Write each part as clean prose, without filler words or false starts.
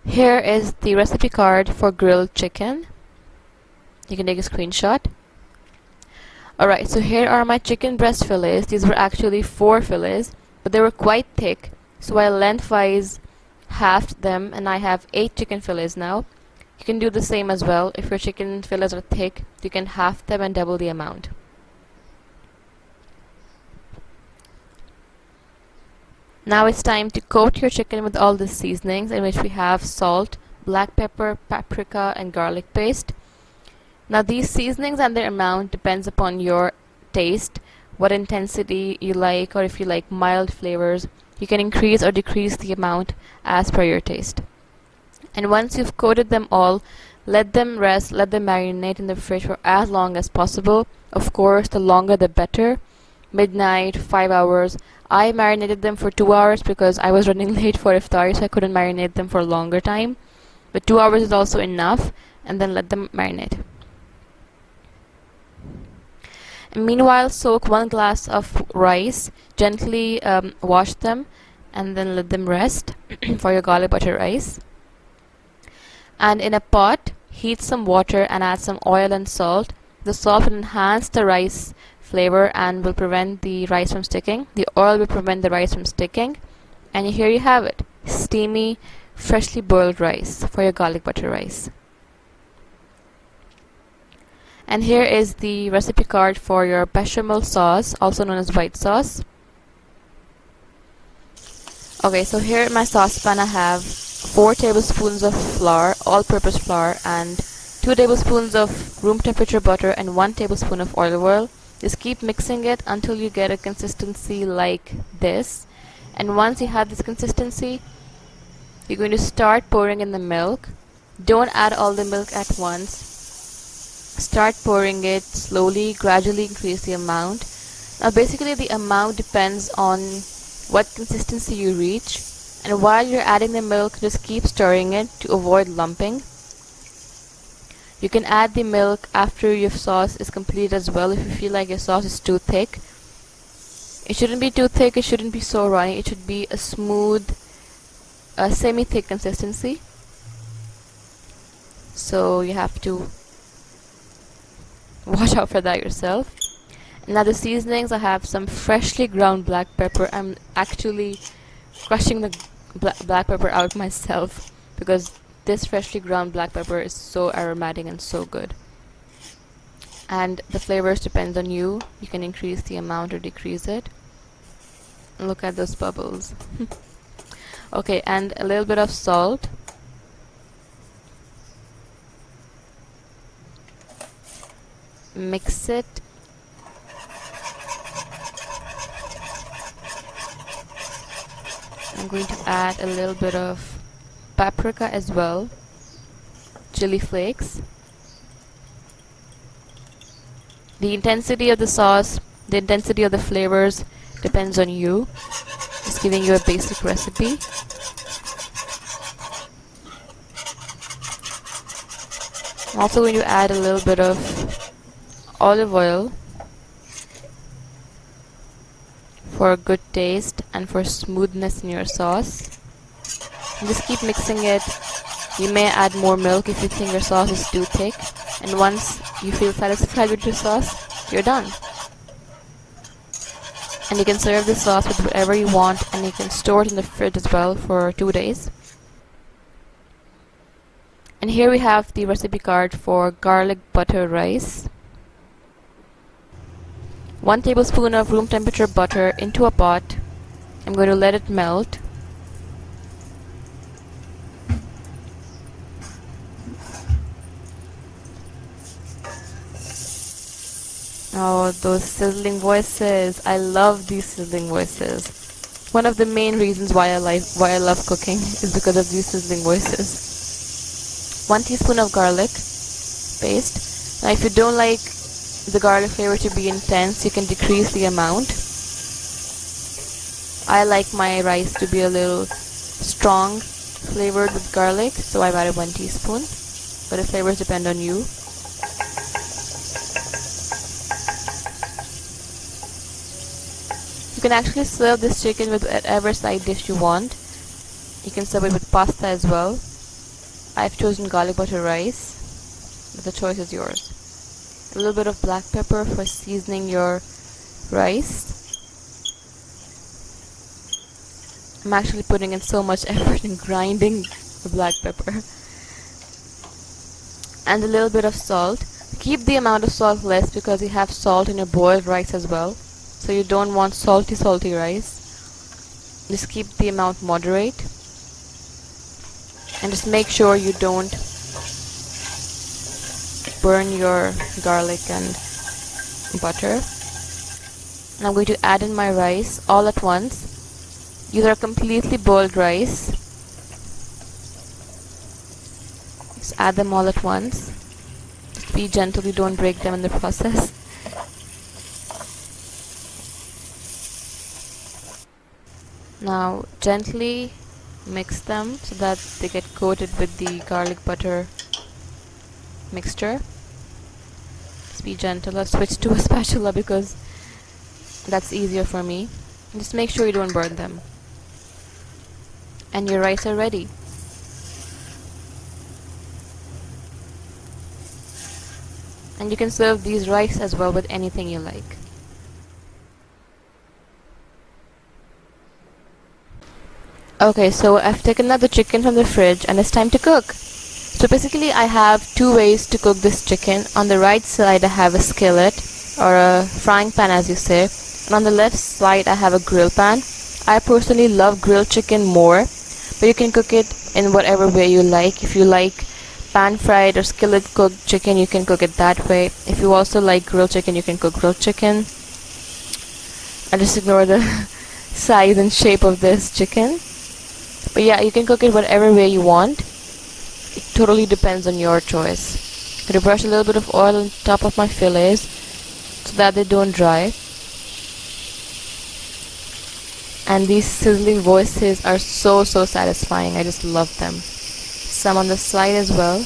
Here is the recipe card for grilled chicken. You can take a screenshot. Alright, so here are my chicken breast fillets. These were actually 4 fillets, but they were quite thick, so I lengthwise halved them, and I have 8 chicken fillets now. You can do the same as well. If your chicken fillets are thick, you can half them and double the amount. Now it's time to coat your chicken with all the seasonings, in which we have salt, black pepper, paprika, and garlic paste. Now these seasonings and their amount depends upon your taste, what intensity you like, or if you like mild flavors, you can increase or decrease the amount as per your taste. And once you've coated them all, let them rest, let them marinate in the fridge for as long as possible. Of course, the longer the better. Midnight, 5 hours. I marinated them for 2 hours because I was running late for iftar, so I couldn't marinate them for a longer time. But 2 hours is also enough, and then let them marinate. And meanwhile, soak 1 glass of rice, gently wash them, and then let them rest for your garlic butter rice. And in a pot, heat some water and add some oil and salt. The salt will enhance the rice flavor and will prevent the rice from sticking. The oil will prevent the rice from sticking. And here you have it, steamy, freshly boiled rice for your garlic butter rice. And here is the recipe card for your bechamel sauce, also known as white sauce. Okay, so here in my saucepan I have 4 tablespoons of flour, all-purpose flour, and 2 tablespoons of room temperature butter and 1 tablespoon of olive oil. Just keep mixing it until you get a consistency like this. And once you have this consistency, you're going to start pouring in the milk. Don't add all the milk at once. Start pouring it slowly, gradually increase the amount. Now basically the amount depends on what consistency you reach. And while you're adding the milk, just keep stirring it to avoid lumping. You can add the milk after your sauce is completed as well if you feel like your sauce is too thick. It shouldn't be too thick, it shouldn't be so runny, it should be a smooth, semi-thick consistency. So you have to watch out for that yourself. Now the seasonings, I have some freshly ground black pepper. I'm actually crushing the black pepper out myself because this freshly ground black pepper is so aromatic and so good. And the flavors depend on you. You can increase the amount or decrease it. Look at those bubbles. Okay, and a little bit of salt. Mix it. I'm going to add a little bit of paprika as well, chili flakes. The intensity of the sauce, the intensity of the flavors depends on you. Just giving you a basic recipe. I'm also going to add a little bit of olive oil for a good taste and for smoothness in your sauce. And just keep mixing it. You may add more milk if you think your sauce is too thick, and once you feel satisfied with your sauce, you're done. And you can serve this sauce with whatever you want, and you can store it in the fridge as well for 2 days. And here we have the recipe card for garlic butter rice. 1 tablespoon of room temperature butter into a pot. I'm going to let it melt. Oh, those sizzling voices. I love these sizzling voices. One of the main reasons why I love cooking is because of these sizzling voices. 1 teaspoon of garlic paste. Now if you don't like the garlic flavor to be intense, you can decrease the amount. I like my rice to be a little strong flavored with garlic, so I've added 1 teaspoon, but the flavors depend on you. You can actually serve this chicken with whatever side dish you want. You can serve it with pasta as well. I've chosen garlic butter rice, but the choice is yours. A little bit of black pepper for seasoning your rice. I'm actually putting in so much effort in grinding the black pepper. And a little bit of salt. Keep the amount of salt less because you have salt in your boiled rice as well. So you don't want salty rice. Just keep the amount moderate. And just make sure you don't burn your garlic and butter. And I'm going to add in my rice all at once. These are completely boiled rice. Just add them all at once. Just be gentle, you don't break them in the process. Now gently mix them so that they get coated with the garlic butter mixture. Just be gentle. I've switched to a spatula because that's easier for me. Just make sure you don't burn them. And your rice are ready. And you can serve these rice as well with anything you like. Okay, so I've taken out the chicken from the fridge and it's time to cook. So basically I have 2 ways to cook this chicken. On the right side I have a skillet or a frying pan as you say, and on the left side I have a grill pan. I personally love grilled chicken more, but you can cook it in whatever way you like. If you like pan fried or skillet cooked chicken, you can cook it that way. If you also like grilled chicken, you can cook grilled chicken. I just ignore the size and shape of this chicken. But yeah, you can cook it whatever way you want. It totally depends on your choice. I'm going to brush a little bit of oil on top of my fillets so that they don't dry. And these sizzling voices are so satisfying. I just love them. Some on the side as well.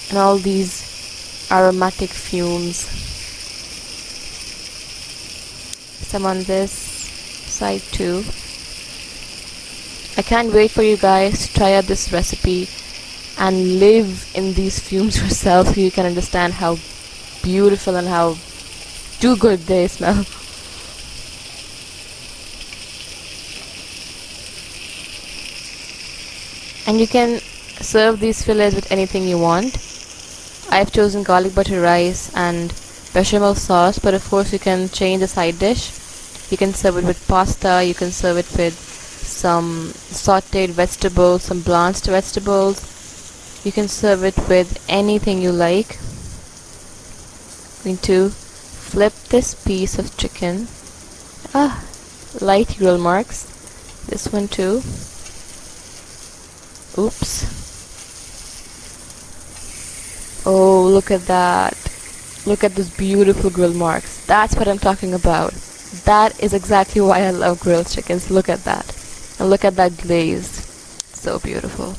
And all these aromatic fumes. Some on this side too. I can't wait for you guys to try out this recipe and live in these fumes yourself so you can understand how beautiful and how too good they smell. And you can serve these fillets with anything you want. I've chosen garlic butter rice and bechamel sauce, but of course you can change the side dish. You can serve it with pasta, you can serve it with some sauteed vegetables, some blanched vegetables. You can serve it with anything you like. I'm going to flip this piece of chicken. Light grill marks. This one too. Oops. Oh, look at that. Look at those beautiful grill marks. That's what I'm talking about. That is exactly why I love grilled chickens. Look at that. And look at that glaze. So beautiful.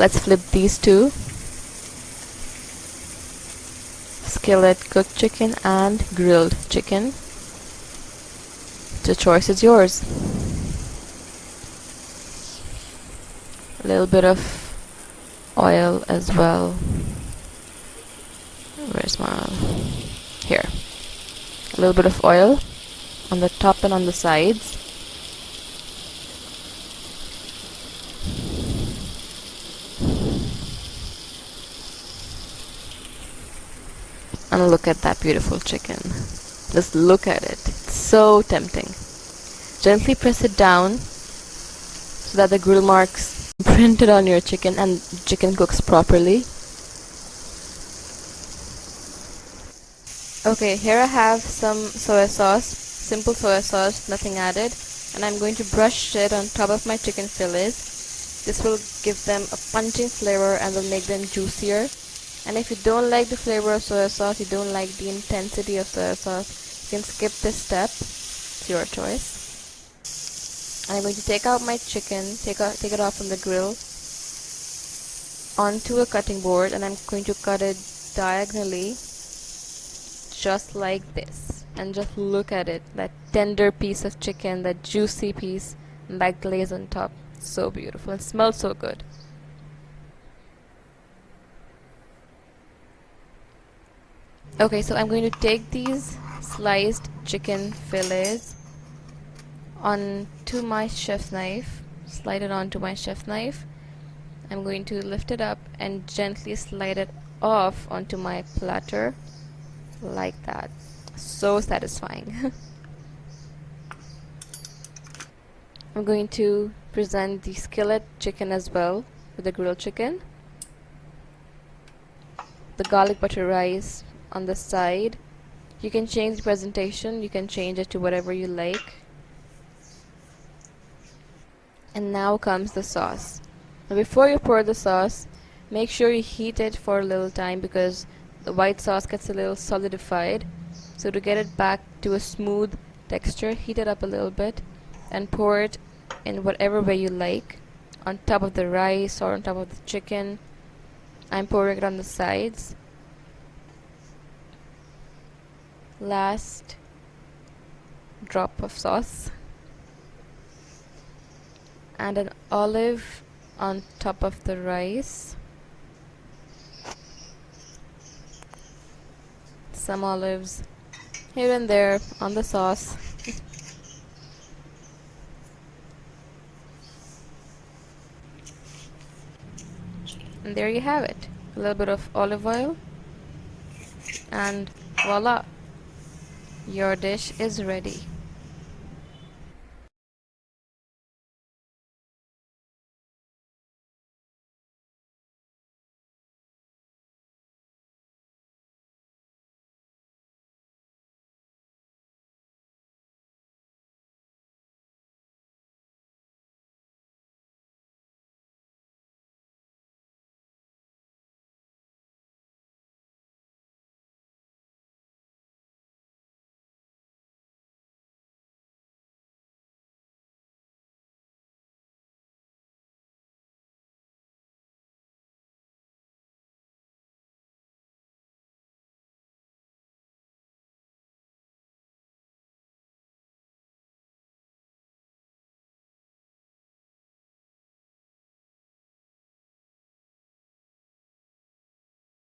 Let's flip these two. Skillet cooked chicken and grilled chicken. The choice is yours. A little bit of oil as well. Where's my oil? Here. A little bit of oil on the top and on the sides. And look at that beautiful chicken. Just look at it. It's so tempting. Gently press it down so that the grill marks printed on your chicken and chicken cooks properly. Okay, here I have some soy sauce, simple soy sauce, nothing added, and I'm going to brush it on top of my chicken fillets. This will give them a punching flavor and will make them juicier. And if you don't like the flavor of soy sauce, you don't like the intensity of soy sauce, You can skip this step. It's your choice. And I'm going to take out my chicken, take it off from the grill onto a cutting board, and I'm going to cut it diagonally just like this. And just look at it, that tender piece of chicken, that juicy piece, and that glaze on top. So beautiful. It smells so good. Okay, so I'm going to take these sliced chicken fillets onto my chef's knife, slide it onto my chef's knife. I'm going to lift it up and gently slide it off onto my platter like that. So satisfying. I'm going to present the skillet chicken as well with the grilled chicken, the garlic butter rice on the side. You can change the presentation, you can change it to whatever you like. And now comes the sauce. Now before you pour the sauce, make sure you heat it for a little time because the white sauce gets a little solidified. So to get it back to a smooth texture, heat it up a little bit and pour it in whatever way you like, on top of the rice or on top of the chicken. I'm pouring it on the sides. Last drop of sauce. And an olive on top of the rice. Some olives here and there on the sauce. And there you have it. A little bit of olive oil. And voila! Your dish is ready.